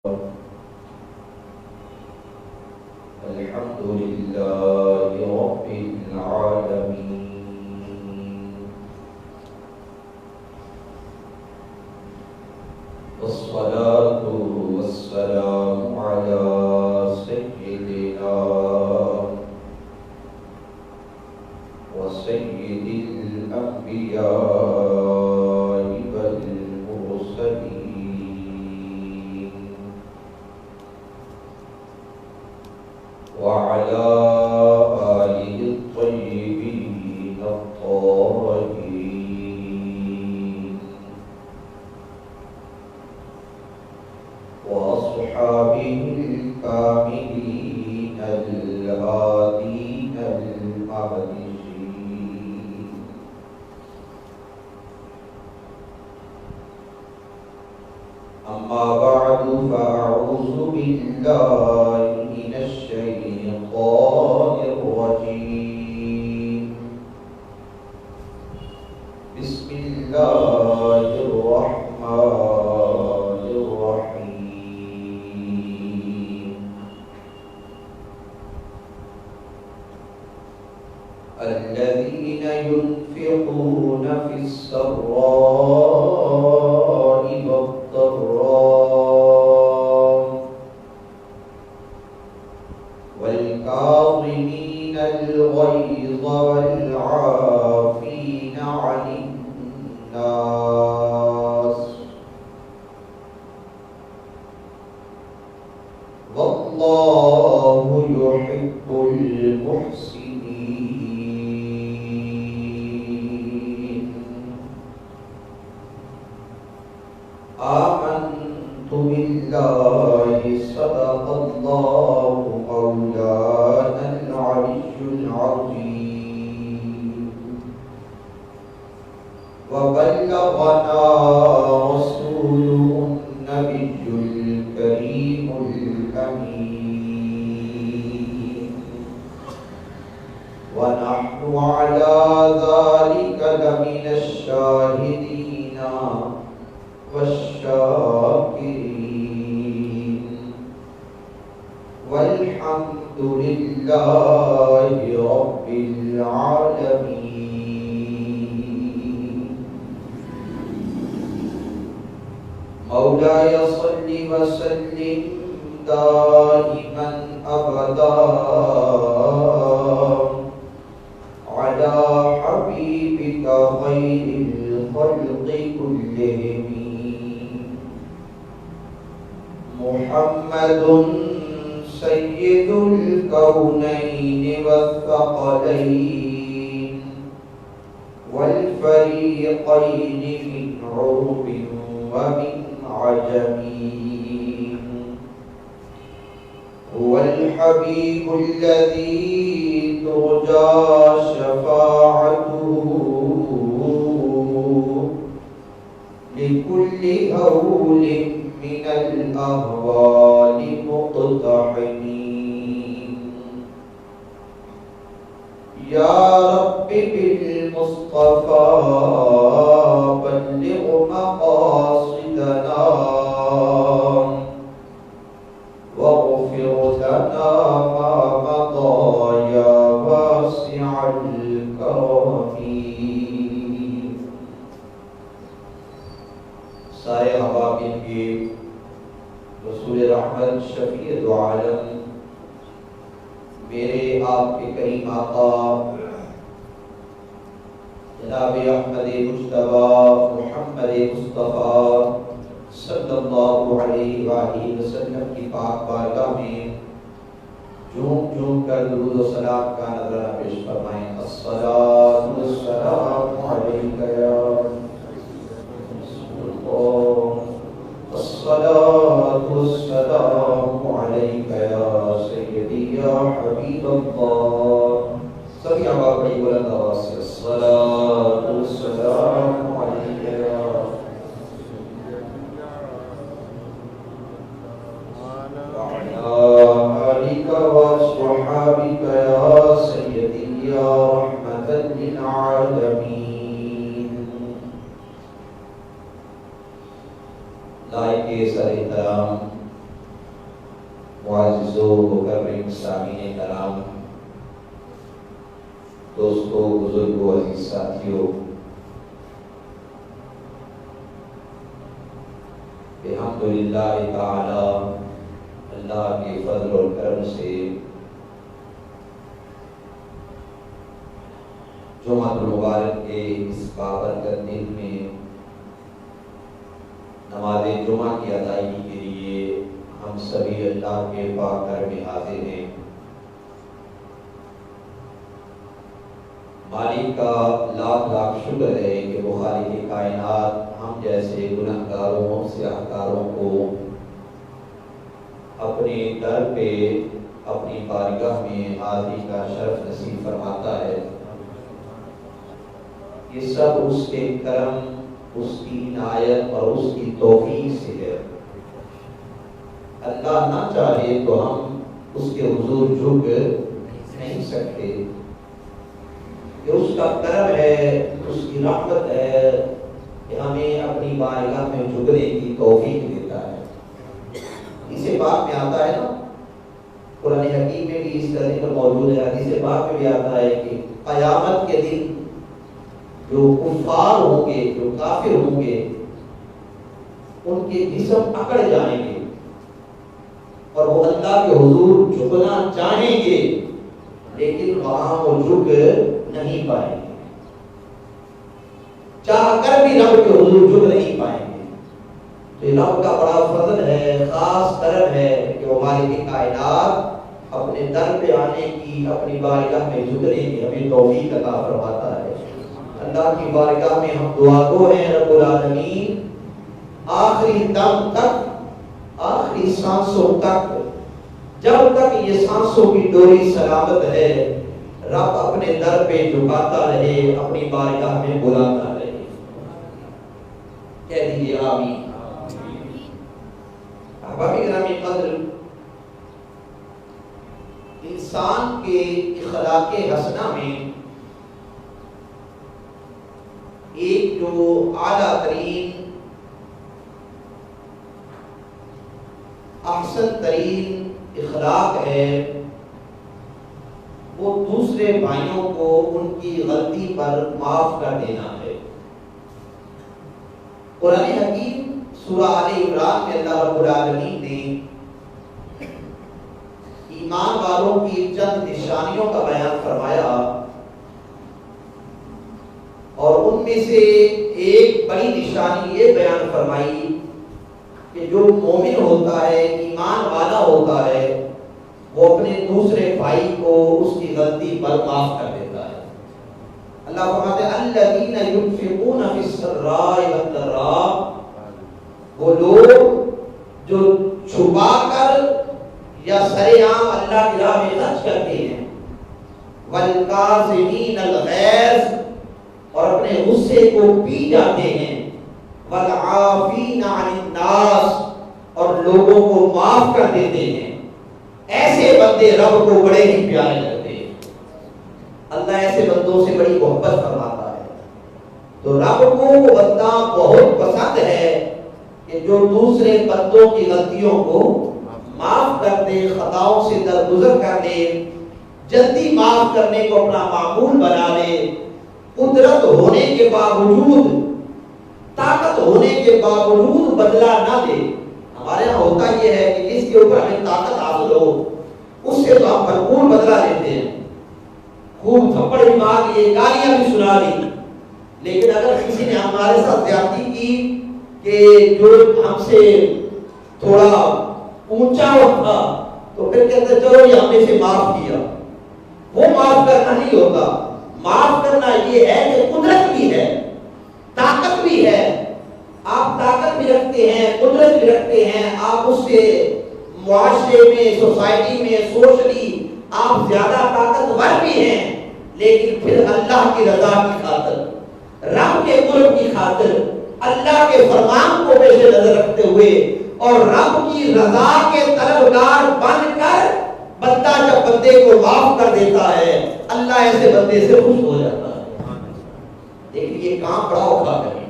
الحمد لله رب العالمين، والصلاة والسلام على سيدنا وسيد الأنبياء والمرسلين، وعلى آله الطيبين الطاهرين، وأصحابه الكاملين الهادين المهديين. أما بعد، فأعوذ بالله من الشيطان الرجيم. بسم الله الرحمن الرحيم. الذين ينفقون في السراء والضراء والكاظمين الغيظ والعافين عن الناس، والله يحب المحسنين. آمنت بالله، صدق الله مولانا العلي العظيم، وبلغنا رسوله النبي الكريم الأمين، ونحن على ذلك لمن الشاهدين والشاكرين، والحمد لله رب العالمين. مولاي صل وسلم دائما أبدا على حبيبك خير الخلق كلهم، محمد سيد الكونين والثقلين والفريقين من عرب ومن عجم. هو الحبيب الذي ترجى شفاعته لكل هول من الأهوال مقتحمين. يا رب بالمصطفى بلغ مقاصدنا، واغفر لنا ما مضى يا واسع الكرم. سارے حبابین کے رسول رحمت شفیع دو عالم میرے آپ کے کریم آقا جناب احمد مجتبی محمد مصطفیٰ صلی اللہ علیہ وآلہ وسلم کی پاک بارگاہ میں جھوم جھوم کر درود و سلام کا نذرانہ پیش فرمائیں. الصلاۃ والسلام علیک یا رسول اللہ، الصلاۃ والسلام علیک یا سیدی یا حبیب اللہ. سبھی آواز بڑی بلند آواز سے الصلاۃ والسلام علیک یا وصحابك يا سيدي يا رحمة للعالمين. لائق سر احترام معزز و مکرم سامعین کرام، دوستو، بزرگوں، عزیز ساتھیوں، الحمدللہ تعالی اللہ کے فضل و کرم سے جمعہ المبارک کے اس بابرکت دن میں نماز جمعہ کی ادائیگی کے لیے ہم سبھی اللہ کے پاک گھر میں حاضر ہیں۔ مالک کا لاکھ لاکھ شکر ہے کہ وہ خالق کائنات ہم جیسے گنہگاروں سیاہکاروں کو اپنے در پہ اپنی بارگاہ میں حاضری کا شرف نصیب فرماتا ہے۔ یہ سب اس کے کرم، اس کی عنایت اور اس کی توفیق سے ہے۔ اللہ نہ چاہے تو ہم اس کے حضور جھک نہیں سکتے۔ یہ اس کا کرم ہے، اس کی رحمت ہے کہ ہمیں اپنی بارگاہ میں جھکنے کی توفیق دیتا ہے۔ اسے بات میں آتا ہے نا، قرآن حکیم میں بھی اس طرح پر موجود ہے، حدیث پاک میں بھی آتا ہے کہ قیامت کے دن جو کفار ہوں گے، جو کافر ہوں گے، ان کے جسم اکڑ جائیں گے اور وہ اللہ کے حضور جھکنا چاہیں گے، لیکن وہاں وہ جھک نہیں پائیں گے، چاہ کر بھی رب کے حضور جھک نہیں پائیں گے۔ تو یہ رب کا بڑا فضل ہے، خاص کرم ہے کہ وہ مالک کائنات اپنے در پہ آنے کی، اپنی بارگاہ میں جھکنے کی ہمیں توفیق عطا فرماتا ہے۔ اللہ کی بارگاہ میں ہم دعا گو ہیں رب العالمین، آخری دم تک، آخری سانسوں تک، جب تک یہ سانسوں کی ڈوری سلامت ہے، رب اپنے در پہ جھکاتا رہے، اپنی بارگاہ میں بلاتا رہے۔ کہہ دیجیے آمین۔ احبابی گرامی قدر، انسان کے اخلاق حسنہ میں ایک جو اعلیٰ ترین، احسن ترین اخلاق ہے، وہ دوسرے بھائیوں کو ان کی غلطی پر معاف کر دینا ہے۔ قرآن حکیم سورہ آل عمران میں اللہ رب العالمین نے ایمان والوں کی چند نشانیوں کا بیان فرمایا، اور ان میں سے ایک بڑی نشانی یہ بیان فرمائی کہ جو مومن ہوتا ہے، ایمان والا ہوتا ہے، وہ اپنے دوسرے بھائی کو اس کی غلطی پر معاف کر دیتا ہے۔ اللہ فرماتے ہیں الذین ينفقون فی السراء والضراء، وہ لوگ جو چھپا کر یا سرے عام اللہ کی راہ میں خرچ کرتے ہیں، والکاظمین الغیظ، اور اپنے غصے کو پی جاتے ہیں، والعافین عن الناس، اور لوگوں کو معاف کر دیتے ہیں، ایسے بندے رب کو بڑے ہی پیارے لگتے ہیں۔ اللہ ایسے بندوں سے بڑی محبت فرماتا ہے۔ تو رب کو وہ بندہ بہت پسند ہے کہ جو دوسرے بندوں کی غلطیوں کو معاف کر دے، خطاؤں سے درگزر کر دے، جلدی معاف کرنے کو اپنا معمول بنا لے، قدرت ہونے کے باوجود، طاقت ہونے کے باوجود بدلہ نہ دے۔ ہمارے یہاں ہوتا یہ ہے کہ جس کے اوپر ہمیں طاقت حاصل ہو اس سے تو ہم بھرپور بدلہ لیتے ہیں، خوب تھپڑ بھی مار لیے، گالیاں بھی سنا لی، لیکن اگر کسی نے ہمارے ساتھ زیادتی کی کہ جو ہم سے تھوڑا اونچا اٹھا تو پھر کہتے چلو یہ ہم نے سے معاف کیا۔ وہ معاف کرنا نہیں ہوتا، معاف کرنا یہ ہے کہ قدرت بھی ہے، طاقت بھی ہے، آپ طاقت بھی رکھتے ہیں، قدرت بھی رکھتے ہیں، آپ اس سے معاشرے میں، سوسائٹی میں، سوشلی آپ زیادہ طاقتور بھی ہیں، لیکن پھر اللہ کی رضا کی خاطر، رب کے قرب کی خاطر، اللہ کے فرمان کو پیش نظر رکھتے ہوئے اور رب کی رضا کے طلبگار بن کر بندہ جب بندے کو معاف کر دیتا ہے، اللہ ایسے بندے سے خوش ہو جاتا ہے۔ لیکن یہ کام بڑا اوکھا کریں،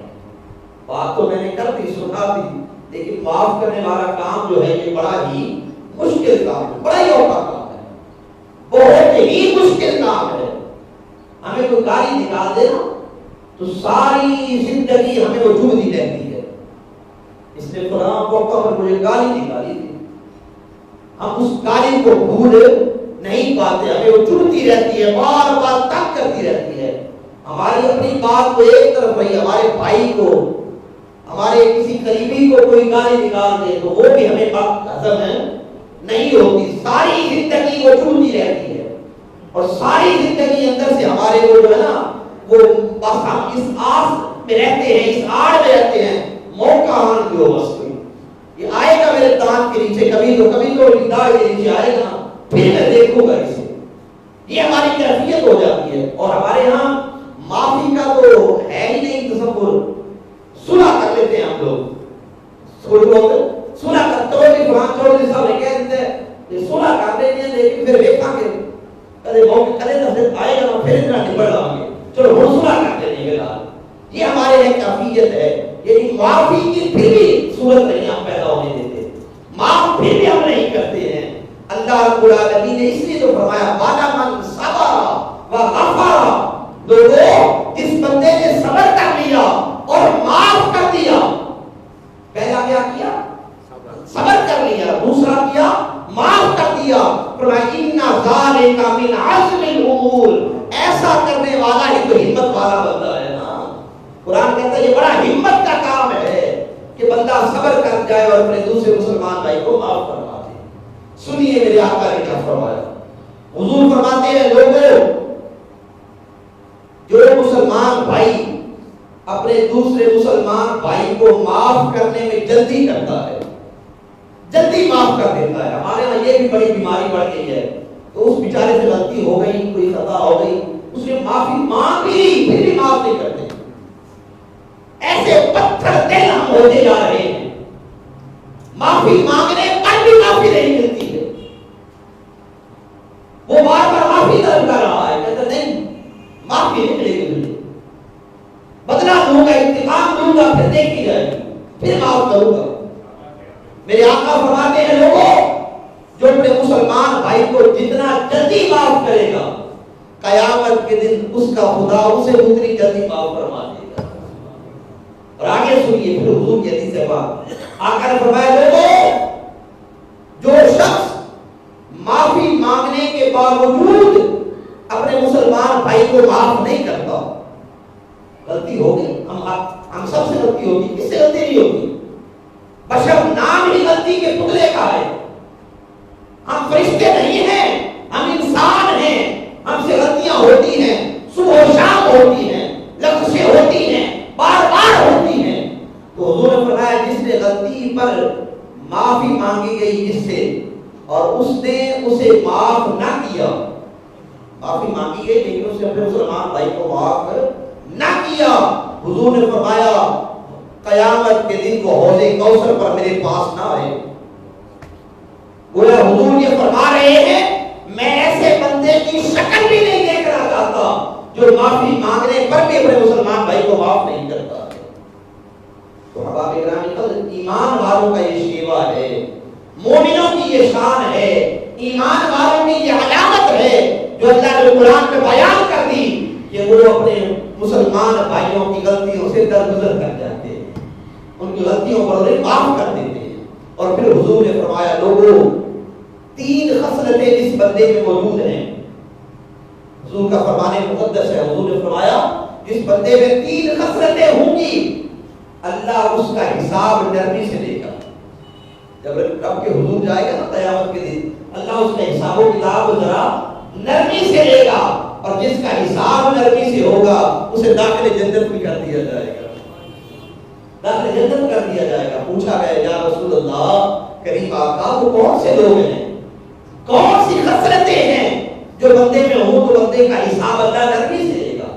بات تو میں نے کر دی، سنا دی، لیکن معاف کرنے والا کام جو ہے یہ بڑا ہی مشکل کام ہے، بڑا ہی اوکھا کام ہے، بہت ہی مشکل کام ہے. ہمیں کوئی گالی نکال دے نا تو ساری زندگی ہمیں وہ چبھتی رہتی ہے. اس نے فلاں موقع پر مجھے گالی نکالی تھی، ہم اس گالی کو بھول نہیں پاتے، ہمیں وہ چبھتی رہتی ہے، بار بار تنگ کرتی رہتی ہے. ہماری اپنی بات کو ایک طرف رہی، ہمارے بھائی کو، ہمارے کسی قریبی کو کوئی گالی نکال دے تو وہ بھی ہمیں بات ہضم نہیں ہوتی، ساری زندگی وہ چبھتی رہتی ہے. اور ساری زندگی اندر سے ہمارے وہ جو ہے نا وہ بس ہم اس آس میں رہتے ہیں، اس آڑ میں رہتے ہیں، موقع آن کی ہو بس کوئی یہ آئے گا میرے دانت کے نیچے، کبھی تو داڑھ کے نیچے آئے گا، پھر میں دیکھوں گا اسے. یہ ہماری کیفیت ہو جاتی ہے. اور ہمارے ہاں معافی کا تو ہے ہی نہیں تصور. صلح کر لیتے ہیں ہم لوگ، صلح کرتے ہوئے فلان چودھری صاحب نے کہہ دیتے ہیں کہ صلح کر لیتے ہیں، لیکن پھر دیکھا کہ کدے موقع کدے تو پھر آئے گا پھر اتنا نبڑ لیں گے، چلو ہم صلح کرتے ہیں. یہ ہمارے ایک کیفیت ہے. یعنی معافی کی پھر بھی صورت نہیں ہم پیدا ہونے دیتے، معاف پھر بھی ہم نہیں کرتے ہیں. اللہ رب العالمین نے اس لیے تو فرمایا والا من صبر و غفر، لوگوں جس بندے نے صبر کر لیا اور معاف کر دیا. پہلا کیا کیا؟ صبر کر لیا. دوسرا کیا؟ معاف کر دیا. فرمایا ان ذالک من عزم الامور، ایسا کرنے والا ہی تو ہمت والا بندہ ہے نا. قرآن کہتا ہے یہ بڑا ہمت کا کام ہے کہ بندہ صبر کر جائے اور اپنے دوسرے مسلمان بھائی کو معاف کروا دے. سنیے میرے آقا نے کیا فرمایا. حضور فرماتے ہیں لوگوں جو مسلمان بھائی اپنے دوسرے مسلمان بھائی کو معاف کرنے میں جلدی کرتا ہے، جلدی معاف کر دیتا ہے. ہمارے یہاں یہ بھی بڑی بیماری بڑھ گئی ہے تو اس بیچارے سے غلطی ہو گئی، کوئی خطا ہو گئی، اس نے معافی مانگ لی پھر بھی معاف نہیں کرتے. ایسے پتھر دل ہم ہوتے جا رہے ہیں، معافی مانگنے پر بھی معافی نہیں ملتی ہے. وہ بار بار معافی طلب کر رہا ہے، کہتا نہیں معافی نہیں ملے گی، بدلہ دوں گا، انتقام دوں گا، پھر دیکھی جائے گی، پھر معاف کروں گا. میرے آقا فرماتے ہیں لوگوں جو اپنے مسلمان بھائی کو جتنا جلدی معاف کرے گا، قیامت کے دن اس کا خدا اسے اتنی جلدی معاف فرما دے گا. اور آگے سنیے پھر حضور کی حدیث سے بات. آقا نے فرمایا لوگوں جو شخص معافی مانگنے کے باوجود اپنے مسلمان بھائی کو معاف نہیں کرتا، غلطی ہو گئی، ہم سب سے غلطی ہوگی، کس سے غلطی نہیں ہوگی؟ بشر نام ہی غلطی کے پتلے کا ہے. ہم فرشتے نہیں ہیں، ہم انسان ہیں، ہم سے غلطیاں ہوتی ہیں، صبح و شام ہوتی ہیں، لفظیں ہوتی ہیں، بار بار ہوتی ہیں. تو حضور نے فرمایا جس نے غلطی پر معافی مانگی گئی جس سے اور اس نے اسے معاف نہ کیا، معافی مانگی گئی لیکن اس نے اپنے مسلمان بھائی کو معاف نہ کیا، حضور نے فرمایا قیامت کے دن کو حوض کوثر پر میرے پاس نہ آئے. گویا حضور یہ فرما رہے ہیں میں ایسے بندے کی شکل بھی نہیں دیکھنا چاہتا جو معافی مانگنے پر بھی اپنے مسلمان بھائی کو معاف نہیں کرتا. تو احباب گرامی ایمان والوں کا یہ شیوا ہے، مومنوں کی یہ شان ہے، ایمان والوں کی یہ علامت ہے جو اللہ نے قرآن میں بیان کر دی کہ وہ اپنے مسلمان بھائیوں کی غلطیوں سے درگزر کر جاتے ہیں، ان کی غلطیوں پر انہیں معاف کر دیتے ہیں. اور پھر حضور نے فرمایا لوگوں 3 خصلتیں اس بندے میں موجود ہیں. حضور کا فرمان مقدس ہے. حضور نے فرمایا جس بندے میں 3 خصلتیں ہوں گی اللہ اس کا حساب نرمی سے لے گا. جب رب کے حضور جائے گا نا قیامت کے دن، اللہ اس کا حساب و کتاب ذرا نرمی سے لے گا، اور جس کا حساب نرمی سے ہوگا اسے داخل جنت میں کر دیا جائے گا، داخل جنت کر دیا جائے گا. پوچھا گیا یا رسول اللہ کریم آقا وہ کون سے لوگ ہیں، کون سی خصلتیں ہیں جو بندے میں ہوں تو بندے کا حساب اللہ نرمی سے لے گا،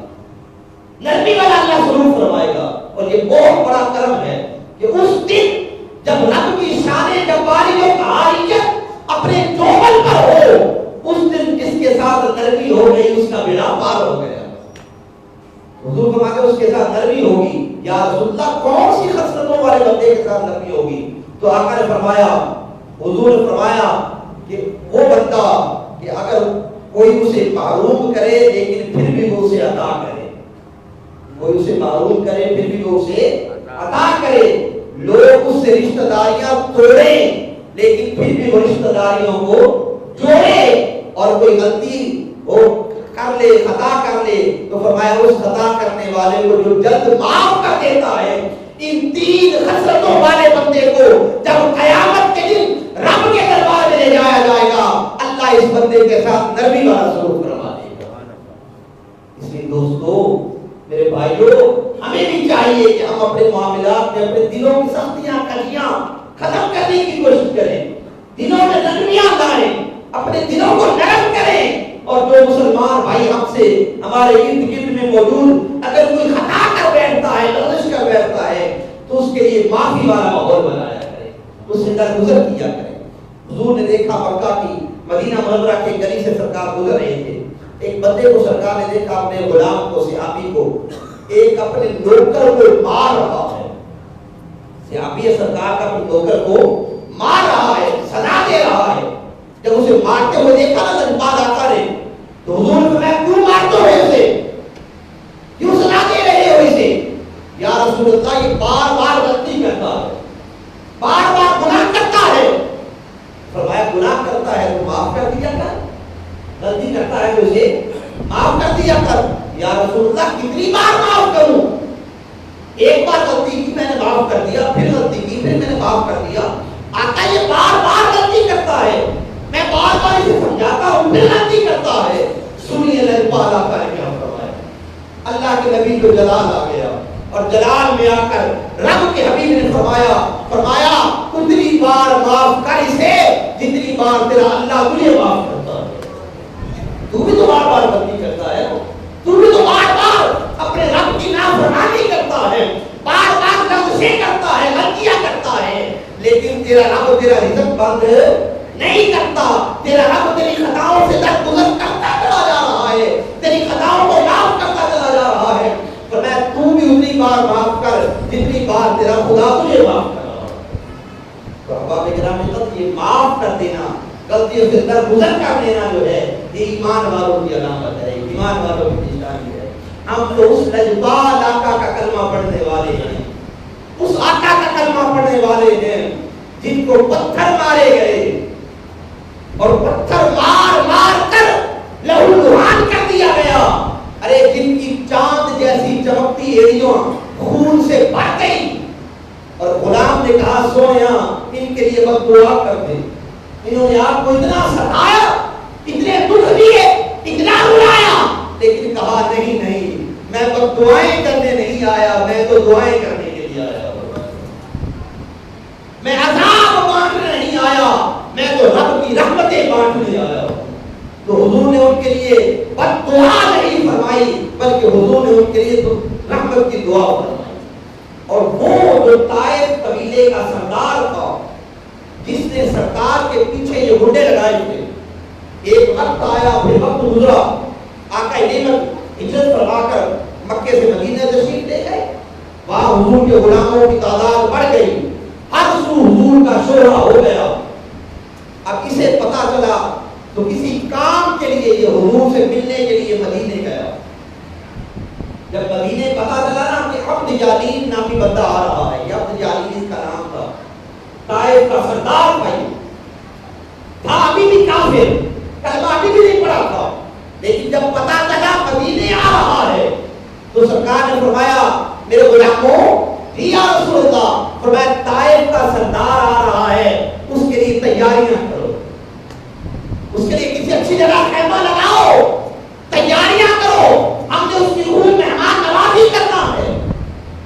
نرمی والا اللہ ضرور فرمائے گا. اور یہ بہت بڑا کرم ہے کہ اس دن جب رب کی شان جباری و قہاریت اپنے جوبل پر ہو، اس دن جس کے ساتھ نرمی ہو گئی اس کا بیڑا پار ہو گیا. حضور فرماتے ہیں اس کے ساتھ نرمی ہوگی. یا رسول اللہ کون سی خصلتوں والے بندے کے ساتھ نرمی ہوگی؟ تو آقا نے فرمایا حضور نے فرمایا کہ وہ بندہ کہ اگر کوئی اسے محروم کرے لیکن پھر بھی وہ اسے عطا کرے، کوئی اسے محروم کرے پھر بھی وہ اسے عطا کرے، لوگ اس سے رشتہ داریاں توڑیں لیکن پھر بھی وہ رشتہ داریوں کو جوڑے، اور کوئی غلطی وہ کر لے، خطا کر لے، تو فرمایا اس خطا کرنے والے کو جو جلد معاف کر دیتا ہے، ان تین خصلتوں والے بندے کو جب قیامت کے دن رب کے دربار میں لے جایا جائے گا، اللہ اس بندے کے ساتھ نرمی والا سلوک فرما دے گا۔ اس لیے دوستو، میرے بھائیوں، ہمیں بھی چاہیے کہ ہم اپنے معاملات میں اپنے دلوں کی سختیاں کجیاں ختم کرنے کی کوشش کریں، دلوں میں نرمیاں لائیں، اپنے دلوں کو نرم کریں، اور جو مسلمان بھائی ہم سے ہمارے ارد گرد میں موجود اگر کوئی خطا کر بیٹھتا ہے، لغزش کر بیٹھتا ہے، تو اس کے لیے معافی والا ماحول بنایا کرے، اس سے درگزر کیا کرے۔ حضور نے دیکھا مکہ کی مدینہ منورہ کے گلی سے سرکار گزر رہے تھے، ایک بندے کو سرکار نے دیکھا، اپنے غلام کو، صحابی کو، ایک اپنے نوکر کو مار رہا ہے، صحابی سرکار کا اپنے نوکر کو مار رہا ہے، سزا دے رہا ہے۔ جب اسے مارتے ہوئے دیکھا نا بعد آقا نے، تو حضور نے فرمایا کیوں مارتے ہو اسے، کیوں سزا دے رہے ہو اسے؟ یا رسول اللہ یہ بار بار غلطی کرتا ہے، بار بار گناہ کرتا ہے۔ فرمایا گناہ کرتا ہے تو معاف کر دیا کر، غلطی کرتا ہے تو اسے معاف کر دیا کر۔ یا رسول اللہ کتنی بار معاف کروں؟ ایک بار غلطی کی میں نے معاف کر دیا، پھر غلطی کی پھر میں نے معاف کر دیا۔ آقا یہ بار بار غلطی کرتا ہے، میں بار بار اسے سمجھاتا ہوں پھر غلطی کرتا ہے۔ سنیے اللہ آقا نے کیا فرمایا۔ اللہ کے نبی کو جلال آ گیا، اور جلال میں آ کر رب کے حبیب نے فرمایا اتنی بار معاف کر اسے جتنی بار تیرا اللہ تجھے معاف کرتا ہے۔ تو بھی تو بار بار غلطی کرتا ہے، تو بھی تو بار بار اپنے رب کی نافرمانی کرتا ہے، بار بار لغزشیں کرتا ہے، غلطیاں کرتا ہے، لیکن تیرا رب تیرا رزق بند نہیں کرتا، تیرا رب تیری خطاؤں سے درگزر کرتا چلا جا رہا ہے، تیری خطاؤں کو معاف کرتا چلا جا رہا ہے۔ فرمایا تو بھی اتنی بار معاف کر جتنی بار تیرا خدا تجھے معاف کر رہا ہے۔ تو احباب کرام، یہ معاف کر دینا، غلطیوں سے درگزر کر دینا جو ہے، یہ ایمان والوں کی علامت ہے، ایمان والوں کی نشانی ہے۔ ہم تو اس لجپال آقا کا کلمہ پڑھنے والے ہیں، اس آقا کا کلمہ پڑھنے والے ہیں جن کو پتھر مارے گئے اور پتھر مار مار کر لہو لہان کر دیا گیا، ارے جن کی چاند جیسی چمکتی ایڑیاں خون سے بھر گئی، اور غلام نے کہا سویا ان کے لیے بد دعا کر دے، انہوں نے آپ کو اتنا ستایا، اتنے دکھ دیے، اتنا رلایا، لیکن کہا نہیں نہیں، میں بد دعائیں کرنے نہیں آیا، میں تو دعائیں کرنے کے لیے آیا ہوں، میں عذاب بانٹنے نہیں آیا، میں تو رب کی رحمتیں بانٹنے آیا ہوں۔ تو حضور نے ان کے لیے بد دعا نہیں فرمائی، بلکہ حضور نے ان کے لیے تو رحمت کی دعا فرمائی۔ اور وہ جو طائف قبیلے کا سردار تھا، جس نے سرکار کے پیچھے یہ گھنڈے لگائے تھے، ایک وقت آیا پھر وقت گزرا، آقا نعمت ہجرت فرما کر مکے سے مدینہ تشریف لے گئے، وہاں حضور کے غلاموں کی تعداد بڑھ گئی، ہر سو حضور کا شہرہ ہو گیا۔ اب اسے پتا چلا تو کسی کام کے لیے یہ حضور سے ملنے کے لیے مدینے گیا۔ جب مدینے پتا چلا نا کہ عبد جالین نامی بندہ آ رہا ہے، یہ عبد جالین اس کا نام تھا، طائف کا سردار بھائی تھا، ابھی بھی کافر، کلمہ ابھی بھی نہیں پڑھا تھا، لیکن جب پتا چلا مدینے آ رہا ہے تو سرکار نے فرمایا میرے غلاموں، یا رسول اللہ، فرمایا طائف کا سردار آ رہا ہے، اس کے لیے تیاریاں کرو، اس کے لیے کسی اچھی جگہ خیمہ لگاؤ، تیاریاں کرو، ہم نے اس کی روح مہمان نوازی کرنا ہے۔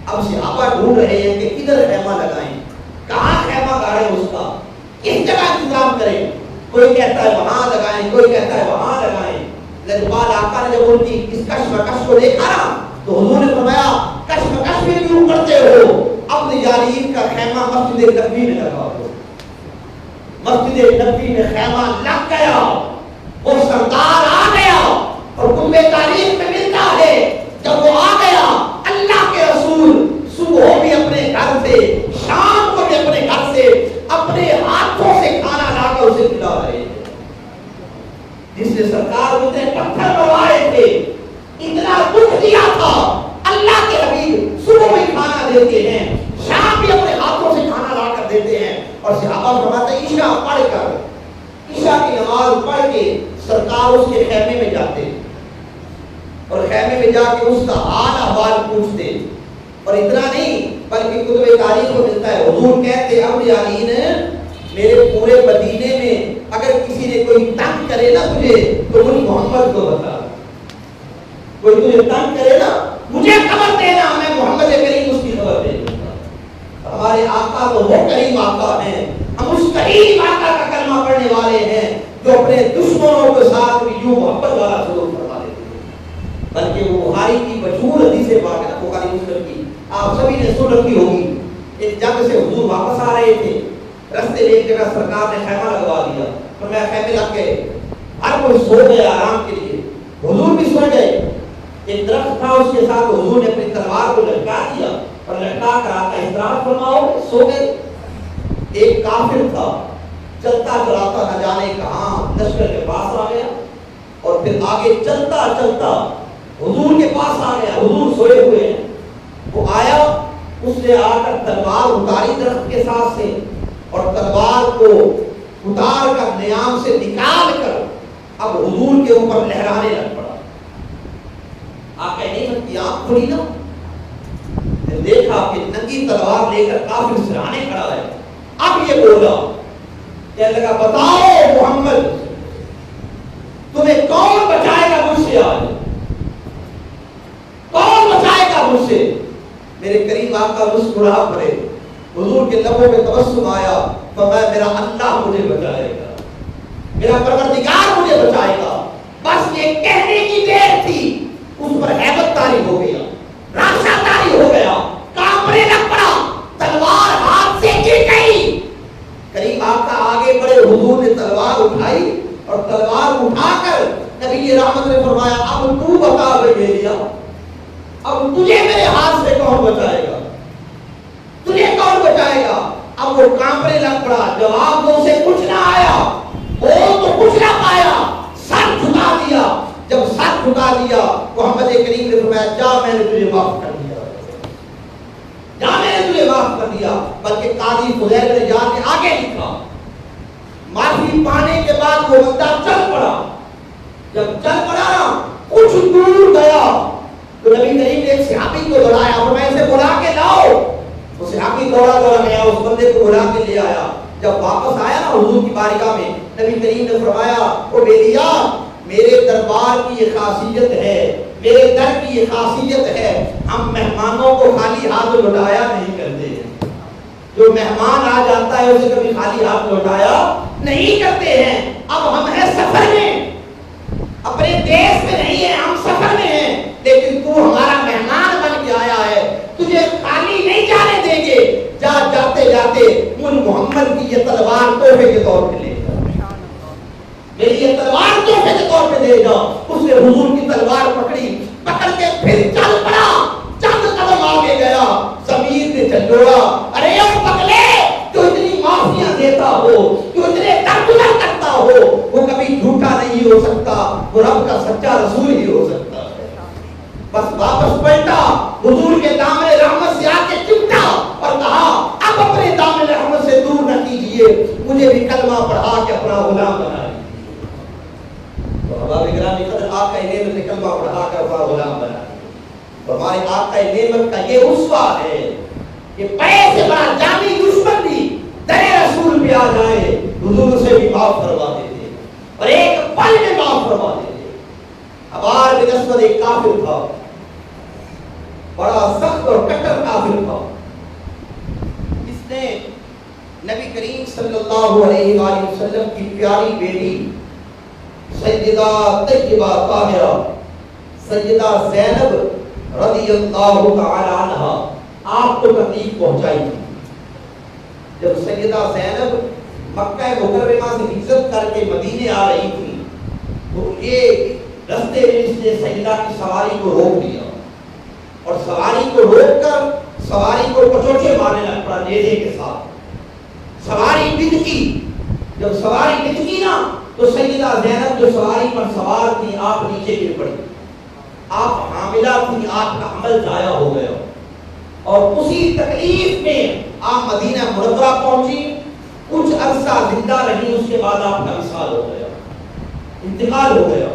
اب صحابہ ڈھونڈ رہے ہیں کہ کدھر خیمہ لگائیں، کہاں خیمہ گاڑیں، اس کا کس جگہ انتظام کریں، کوئی کہتا ہے وہاں لگائیں، کوئی کہتا ہے وہاں لگائیں۔ لجپال آقا نے جب ان کی اس کشمکش کو دیکھا نا تو حضور نے فرمایا کشمکش میں کیوں کرتے ہو، عبد جالین کا خیمہ مسجد نبوی میں لگا دو۔ مسجد نبوی میں خیمہ لگ گیا، وہ سردار آ گیا، اور کنبے تاریخ میں ملتا ہے جب وہ آ گیا، اللہ کے رسول صبح بھی اپنے گھر سے، شام کو بھی اپنے گھر سے، اپنے ہاتھوں سے کھانا سے سرکار اتنے پتھر بڑھائے تھے، اتنا دکھ دیا تھا۔ اللہ کے حبیب صبح میں کھانا دیتے ہیں، شام بھی اپنے ہاتھوں سے کھانا لا کر دیتے ہیں، اور صحابہ فرماتے ہیں عشاء پڑھ کر، عشاء کی نماز پڑھ کے سرکار اس کے خیمے میں جاتے اور خیمے میں جا کے اس کا حال احوال پوچھتے۔ اور اتنا نہیں بلکہ کتب تاریخ کو ملتا ہے حضور کہتے اب یعنی میرے پورے مدینے میں اگر کسی نے کوئی تنگ کرے نا تجھے تو مجھ محمد کو بتا، کوئی تجھے تنگ کرے نا مجھے خبر دینا، میں محمد کریم اس کی خبر دے دوں گا۔ ہمارے آقا تو وہ کریم آقا ہیں، ہم اس کریم آقا کا کلمہ پڑھنے والے ہیں جو اپنے دشمنوں کے ساتھ بھی یوں محبت والا سلوک فرما دیتے ہیں۔ بلکہ وہ بخاری کی مشہور حدیث پاک ہے، بخاری مسلم کی، آپ سبھی نے سن رکھی ہوگی۔ ایک جنگ سے حضور واپس آ رہے تھے، رستے میں ایک جگہ سرکار نے خیمہ لگوا دیا، فرمایا خیمے لگ گئے، ہر کوئی سو گیا آرام کے لیے، حضور بھی سو گئے۔ ایک درخت تھا اس کے ساتھ حضور نے اپنی تلوار کو لٹکا دیا اور لٹکا کر آقا استراحت فرماؤ، سو گئے۔ ایک کافر تھا چلتا چلاتا نہ جانے کہاں لشکر کے پاس آ گیا اور پھر آگے چلتا چلتا حضور کے پاس آ گیا، حضور سوئے ہوئے ہیں، وہ آیا، اس نے آ کر تلوار اتاری درخت کے ساتھ سے اور تلوار کو اتار کر نیام سے نکال کر اب حضور کے اوپر لہرانے لگ پڑا۔ آپ کہنے کی آنکھ کھلی نا، دیکھا کہ ننگی تلوار لے کر کافر سرانے کھڑا ہے، اب یہ بولا، کہنے لگا بتاؤ محمد تمہیں کون بچائے گا مجھ سے، آج کون بچائے گا مجھ سے؟ میرے قریب آقا مسکرا پڑے، حضور کے لبوں میں تبسم آیا، فرمایا میرا اللہ مجھے بچائے گا، میرا پروردگار مجھے بچائے گا۔ بس یہ کہنے کی دیر تھی، اس پر ہیبت طاری ہو گیا، راشا طاری ہو گیا، کانپنے لگ پڑا، تلوار ہاتھ سے گر گئی۔ قریب آقا آگے بڑے، حضور نے تلوار اٹھائی اور تلوار اٹھا کر نبی رحمت نے فرمایا اب تو بتا بھائی، اب تجھے میرے ہاتھ سے کون بچائے گا، تجھے کون بچائے گا؟ اب وہ کانپنے لگ پڑا، جواب تو اسے کچھ نہ آیا، وہ تو کچھ نہ پایا، سر جھکا دیا۔ جب سر جھکا دیا محمد کریم نے فرمایا جا میں نے تجھے معاف کر دیا، جا میں نے تجھے معاف کر دیا۔ بلکہ قاضی فضیل نے جا کے آگے لکھا، معافی پانے کے بعد وہ بندہ چل پڑا، جب چل پڑا نا کچھ دور گیا تو نبی کریم نے ایک صحابی کو بلایا، فرمایا اسے بلا کے لاؤ۔ وہ صحابی دوڑا دوڑا گیا، اس بندے کو بلا کے لے آیا۔ جب واپس آیا نا حضور کی بارگاہ میں، نبی کریم نے فرمایا او بیلیا میرے دربار کی یہ خاصیت ہے، میرے در کی یہ خاصیت ہے، ہم مہمانوں کو خالی ہاتھ لوٹایا نہیں کرتے، جو مہمان آ جاتا ہے اسے کبھی خالی ہاتھ لوٹایا نہیں کرتے ہیں۔ اب ہم ہیں سفر میں، اپنے دیش میں نہیں ہیں، ہم سفر میں ہیں، لیکن تو ہمارا مہمان بن کے آیا ہے، تجھے خالی نہیں جانے دیں گے، جا جاتے جاتے مجھ محمد کی یہ تلوار تحفے کے طور پہ لے جا، میری یہ تلوار تحفے کے طور پہ دے جا۔ اس نے حضور کی تلوار پکڑی، پکڑ کے پھر چل پڑا، چند قدم آگے گیا، زمین نے جھنجھوڑا، ارے او پگلے تو اتنی معافیاں دیتا ہو، تو اتنے درگزر کرتا ہو، وہ کبھی جھوٹا نہیں ہو سکتا، وہ رب کا سچا رسول ہی ہو سکتا ہے۔ بس واپس پلٹا، حضور کے دامن رحمت سے آ کے چمٹا اور کہا اب اپنے دامن رحمت سے دور نہ کیجئے، مجھے بھی کلمہ پڑھا کے اپنا غلام بنا لیجیے۔ تو احباب گرامی قدر آقا نعمت نے کلمہ پڑھا کر اپنا غلام بنا لیا۔ تو ہمارے آقا نعمت کا یہ اسوہ ہے کہ بڑے سے بڑا جامی دشمن بھی در رسول پہ آ جائے حضور سے بھی معاف فرما دیتے اور ایک پل میں معاف فرما دیتے۔ عبار بن اسود ایک کافر تھا، بڑا سخت اور کٹر کافر تھا، اس نے نبی کریم صلی اللہ علیہ وآلہ وسلم کی پیاری بیٹی سیدہ طیبہ طاہرہ سیدہ زینب رضی اللہ تعالی عنہ آپ کو تکلیف پہنچائی تھی۔ جب سیدہ زینب مکہ مکرمہ سے ہجرت کر کے مدینے آ رہی تھی تو یہ رستے میں اس نے سیدہ کی سواری کو روک دیا اور سواری کو روک کر سواری کو پچوچے مارنے لگ پڑا نیزے کے ساتھ۔ سواری بند کی، جب سواری نکلی نا تو سیدہ زینب جو سواری پر سوار تھی آپ نیچے گر پڑی، آپ حاملہ تھی، آپ کا حمل ضائع ہو گیا اور اسی تکلیف میں آپ مدینہ منورہ پہنچی، کچھ عرصہ زندہ رہی، اس کے بعد آپ کا وصال ہو گیا، انتقال ہو گیا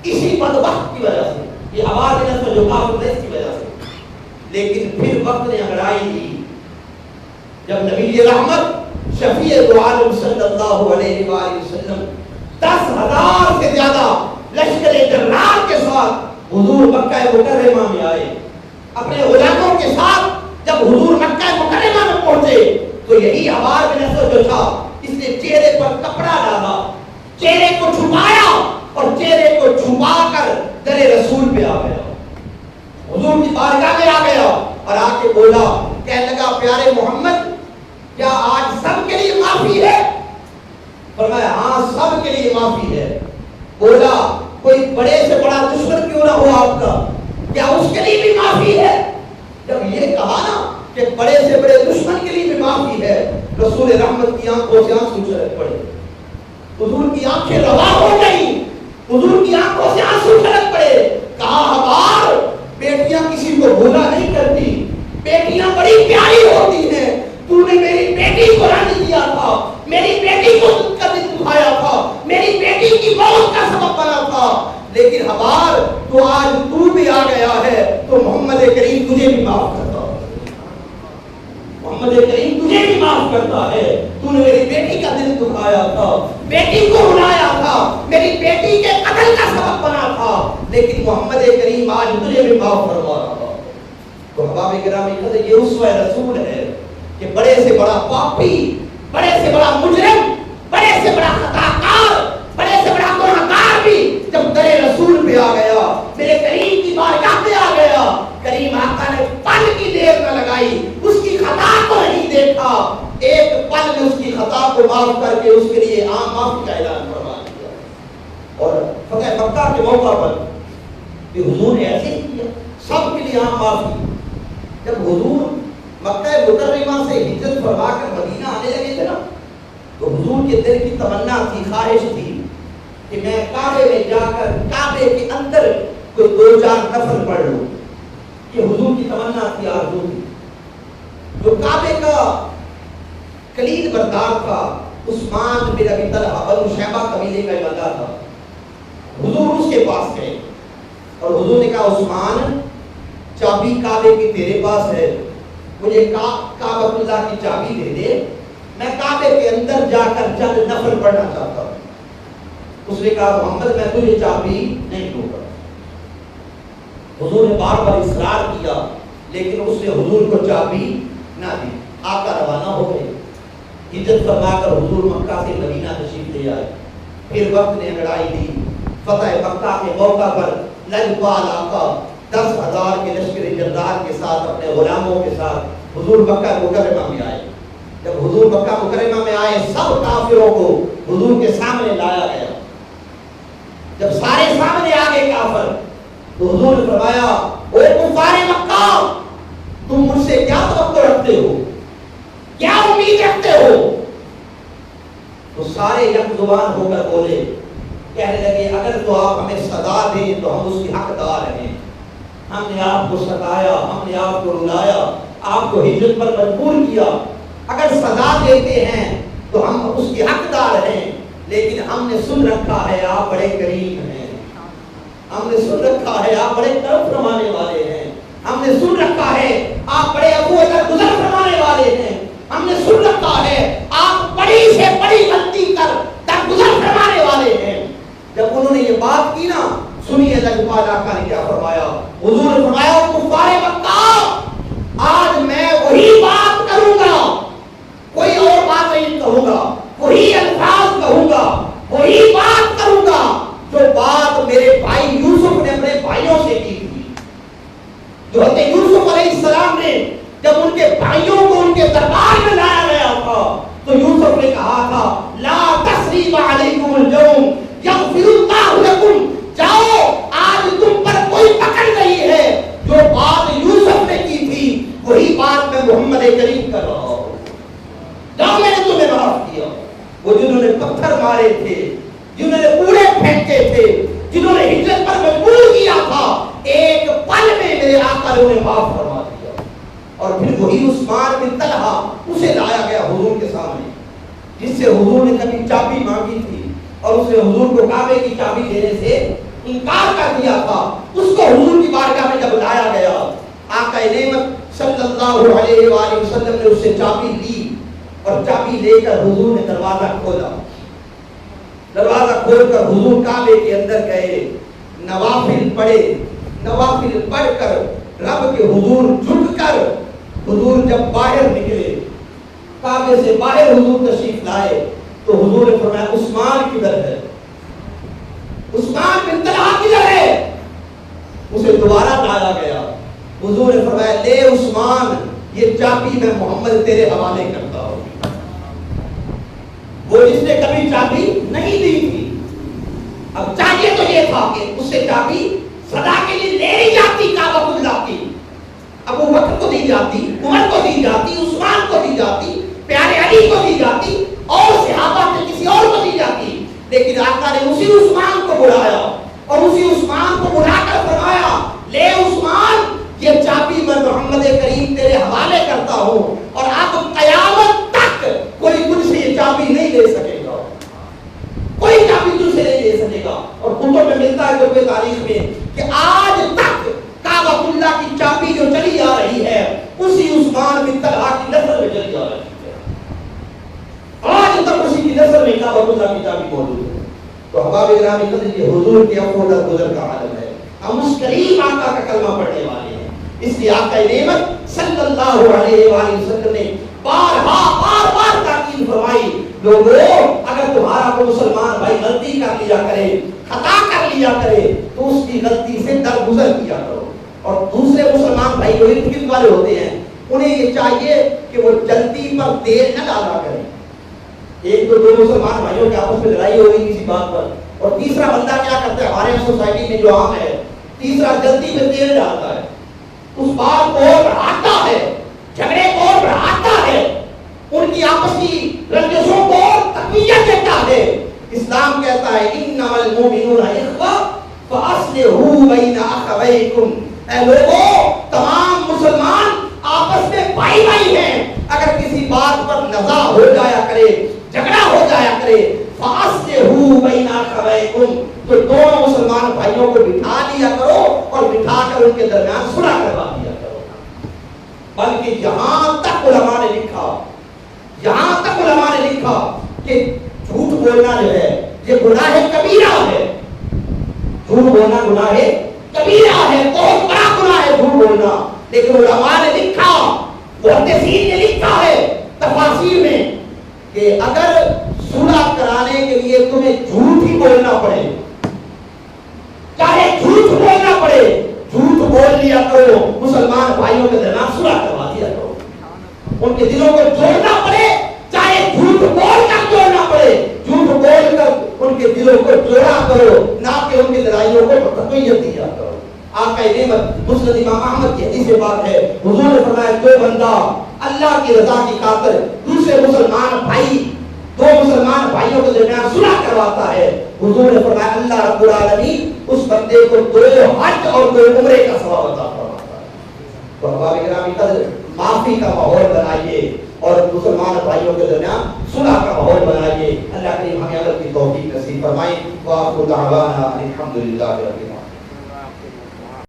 اسی بدبخت کی وجہ سے، یہ آواز نسل جو کافر تھے اس کی وجہ سے۔ لیکن پھر وقت نے انگڑائی دی جب نبی رحمت شفیع دو عالم صلی اللہ علیہ وآلہ وسلم 10,000 سے زیادہ لشکر جرار کے ساتھ حضور مکہ مکرمہ میں آئے، اپنے غلاموں کے ساتھ جب حضور مکہ مکرمہ میں پہنچے تو یہی عوار بن اسود جو تھا اس نے چہرے پر کپڑا ڈالا، چہرے کو چھپایا اور چہرے کو چھپا کر در رسول پہ آ گیا، حضور کی بارگاہ میں آ گیا اور آ کے بولا، کہنے لگا پیارے محمد کیا آج سب کے لیے معافی ہے؟ فرمایا ہاں سب کے لیے معافی ہے۔ بولا کوئی بڑے سے بڑا دشمن کیوں نہ ہو آپ کا، کیا اس کے لیے بھی معافی ہے؟ جب یہ کہا نا کہ بڑے سے بڑے دشمن کے لیے بھی معافی ہے، رسول رحمت کی آنکھوں سے آنسو چھلک پڑے، حضور کی آنکھیں روا ہو گئی، حضور کی آنکھوں سے آنسو چھلک پڑے۔ کہا ہمار بیٹیاں کسی کو بھولا نہیں کرتی، بیٹیاں بڑی پیاری ہوتی ہیں، تو نے میری بیٹی کو رنج دیا تھا، میری بیٹی کو کبھی دکھایا تھا، میری بیٹی کی موت کا سبب بنا تھا، لیکن ہمار تو آج تو بھی آ گیا ہے تو محمد کریم تجھے بھی معاف کرتا ہے، محمد کریم تجھے بھی معاف کرتا ہے، تو نے میری بیٹی کا دل دکھایا تھا، بیٹی کو رلایا تھا، میری بیٹی کے قتل کا سبب بنا تھا، لیکن محمد کریم آج تجھے بھی معاف کروا رہا۔ تو احباب گرامی کہتے یہ اسوہ رسول ہے کہ بڑے سے بڑا پاپی، بڑے سے بڑا مجرم، بڑے سے بڑا خطاکار، بڑے سے بڑا گنہگار بھی جب در رسول پہ آ گیا، میرے کریم کی بارگاہ پہ آ گیا، کریم آقا نے پل کی دیر نہ لگائی، اس کی خطا کو نہیں دیکھا، ایک پل میں اس کی خطا کو معاف کر کے اس کے لیے عام معافی کا اعلان فرما دیا۔ اور فتح مکہ کے موقع پر کہ حضور نے ایسے ہی کیا، سب کے لیے عام معافی۔ جب حضور مکہ مکرمہ سے ہجرت فرما کر مدینہ آنے لگے تھے نا تو حضور کے دل کی تمنا تھی، خواہش تھی کہ میں کعبے میں جا کر کعبے کے اندر کوئی 2-4 نفل پڑھ لوں، یہ حضور کی تمنا تھی، آرزو تھی۔ جو کعبے کا کلید بردار تھا عثمان بن ابی طلحہ بنو شیبہ قبیلے کا بندہ تھا، حضور اس کے پاس گئے اور حضور نے کہا عثمان چابی کعبے کی تیرے پاس ہے، مجھے کعبۃ اللہ کی چابی دے دے، میں کعبے کے اندر جا کر چند نفل پڑھنا چاہتا ہوں۔ اس نے کہا محمد میں تجھے چابی نہیں دوں گا۔ حضور نے بار بار اصرار کیا لیکن اس نے حضور کو چابی نہ دی۔ آقا روانہ ہو گئے، ہجرت فرما کر حضور مکہ سے مدینہ تشریف لے آئے۔ پھر وقت نے انگڑائی دی، فتح مکہ کے موقع پر لجپال آقا 10,000 کے لشکر جرار کے ساتھ اپنے غلاموں کے ساتھ حضور مکہ مکرمہ میں آئے۔ جب حضور مکہ مکرمہ میں آئے سب کافروں کو حضور کے سامنے لایا گیا۔ جب سارے سامنے آ گئے کافر تو حضور نے فرمایا اے کفار مکہ تم مجھ سے کیا توقع رکھتے ہو، کیا امید رکھتے ہو؟ تو سارے یک زبان ہو کر بولے، کہنے لگے اگر تو آپ ہمیں سزا دیں تو ہم اس کی حقدار ہیں، ہم نے آپ کو ستایا، ہم نے آپ کو رلایا، آپ کو ہجرت پر مجبور کیا، اگر سزا دیتے ہیں تو ہم اس کی حقدار ہیں، لیکن ہم نے سن رکھا ہے آپ بڑے کریم ہیں، ہم نے سن رکھا ہے آپ بڑے کرم فرمانے والے ہیں، ہم نے سن رکھا ہے آپ بڑے عفو درگزر فرمانے والے ہیں، ہم نے سن رکھا ہے آپ بڑی سے بڑی غلطی کر درگزر فرمانے والے ہیں۔ جب انہوں نے یہ بات کی نا، سنیے لجپال آقا نے کیا فرمایا۔ حضور نے فرمایا کفار مکہ آج میں وہی بات کروں گا، کوئی اور بات نہیں کہوں گا، وہی الفاظ کہوں گا، وہی بات کروں گا جو بات میرے بھائی یوسف نے اپنے بھائیوں سے کی تھی۔ جو حضرت یوسف علیہ السلام نے جب ان کے بھائیوں کو ان کے دربار میں لایا گیا تھا تو یوسف نے کہا تھا لا تثریب علیکم اليوم یغفر اللہ لکم، جاؤ آج تم پر کوئی پکڑ نہیں ہے، جو بات یوسف نے کی تھی وہی بات میں محمد کریم کر رہا ہوں، جاؤ میں نے تمہیں معاف کیا۔ وہ جنہوں نے تھے، جنہوں نے کوڑے پھینکے تھے، جنہوں نے ہجرت پر مجبور کیا تھا، ایک پل میں میرے آقا نے انہیں معاف فرما دیا. اور پھر وہی عثمان بن طلحہ اسے لایا گیا حضور کے سامنے، جس سے حضور نے کبھی چابی مانگی تھی اور اس نے حضور کو کعبے کی چابی دینے سے انکار کر دیا تھا. اس کو حضور کی بارگاہ میں جب لایا گیا، آقا نعمت صلی اللہ علیہ وآلہ وسلم نے اس سے چابی لی اور چابی لے کر حضور نے دروازہ کھولا. دروازہ کھول کر حضور کعبے کے اندر گئے، نوافل پڑھے، نوافل پڑھ کر رب کے حضور جھک کر حضور جب باہر نکلے، کعبے سے باہر حضور تشریف لائے تو حضور نے فرمایا عثمان کدھر ہے؟ عثمان بن طلحہ کدھر ہے؟ اسے دوبارہ لایا گیا. حضور نے فرمایا لے عثمان، یہ چابی میں محمد تیرے حوالے کرتا ہوں. وہ جس نے کبھی چابی نہیں دی تھی، اب چاہیے تو یہ تھا کہ اس سے چابی سدا کے لیے لے ہی جاتی کعبہ اللہ کی. ابو بکر کو دی جاتی، عمر کو دی جاتی، عثمان کو دی جاتی، پیارے علی کو دی جاتی اور صحابہ کے کسی اور کو دی جاتی. لیکن آقا نے اسی عثمان کو بلایا اور اسی عثمان کو بلا کر فرمایا لے عثمان، یہ چابی میں محمد کریم تیرے حوالے کرتا ہوں اور اب قیامت تک کوئی تجھ سے یہ چابی نہیں لے سکے گا، کوئی چابی تجھ سے نہیں لے سکے گا. اور کتب میں ملتا ہے کتب تاریخ میں کہ آج تک کعبہ اللہ کی چابی جو چلی آ رہی ہے اسی عثمان بن طلحہ کی نسل میں چلی آ رہی ہے. آج تک اسی کی نسل میں کعبہ اللہ کی چابی موجود ہے. تو احباب گرامی قدر یہ حضور کے عفو در گزر کا عالم ہے. ہم اس کریم آقا کا کلمہ پڑھنے والے ہیں، اس لیے آقا نعمت صلی اللہ علیہ وآلہ وسلم نے بار تاکید فرمائی لوگوں اگر تمہارا کوئی مسلمان بھائی غلطی کر لیا کرے، خطا کر لیا کرے تو اس کی غلطی سے درگزر کیا کرو. اور دوسرے مسلمان بھائی جو ارد گرد والے ہوتے ہیں انہیں یہ چاہیے کہ وہ جلدی پر دیر نہ ڈالا کریں. ایک تو دو مسلمان بھائیوں کے آپس میں لڑائی ہو گئی کسی بات پر اور تیسرا بندہ کیا کرتا ہے ہمارے سوسائٹی میں جو عام ہے، تیسرا جلدی میں دیر ڈالتا ہے، اس بات کو اور بڑھاتا ہے، جھگڑے کو اور بڑھاتا ہے، ان کی آپسی رنجشوں کو اور تقویت دیتا ہے. اسلام کہتا ہے انما المؤمنون اخوہ فاصلحوا بین اخویکم. اے لوگوں تمام مسلمان آپس میں بھائی بھائی ہیں. اگر کسی بات پر نزاع ہو جایا کرے، جھگڑا ہو جایا کرے، فاصلحوا بین اخویکم، تو دونوں مسلمان بھائیوں کو بٹھا لیا کرو اور بٹھا کر ان کے درمیان صلح کروا دیا کرو. بلکہ یہاں تک علماء نے لکھا کہ جھوٹ بولنا جو ہے یہ گناہ کبیرہ ہے. جھوٹ بولنا گناہ کبیرہ ہے، بہت بڑا گناہ ہے جھوٹ بولنا. لیکن علماء نے لکھا، محدثین نے لکھا ہے تفاسیر میں کہ اگر صلح کرانے کے لیے تمہیں جھوٹ ہی بولنا پڑے، چاہے جھوٹ بولنا پڑے، جھوٹ بول لیا کرو، مسلمان بھائیوں کے درمیان صلح کروا دیا کرو. ان کے دلوں کو جوڑنا پڑے، چاہے جھوٹ بول کر جوڑنا پڑے، جھوٹ بول کر ان کے دلوں کو جوڑا کرو، نہ کہ ان کی لڑائیوں کو تقویت دیا کرو. آقا نعمت مسند امام احمد کی حدیث بات ہے، حضور نے فرمایا جو بندہ اللہ کی رضا کی خاطر دوسرے مسلمان بھائی، دو مسلمان بھائیوں کے درمیان صلح کرواتا ہے، حضور نے فرمایا اللہ رب العالمین اس بندے کو 2 حج اور 2 عمرے کا ثواب عطا فرماتا ہے. تو ہمارے گرامی قدر معافی کا ماحول بنائیے اور مسلمان بھائیوں کے درمیان صلح کا ماحول بنائیے. اللہ کریم ہمیں عمل کی توفیق نصیب فرمائے. وآخر دعوانا الحمدللہ رب العالمین.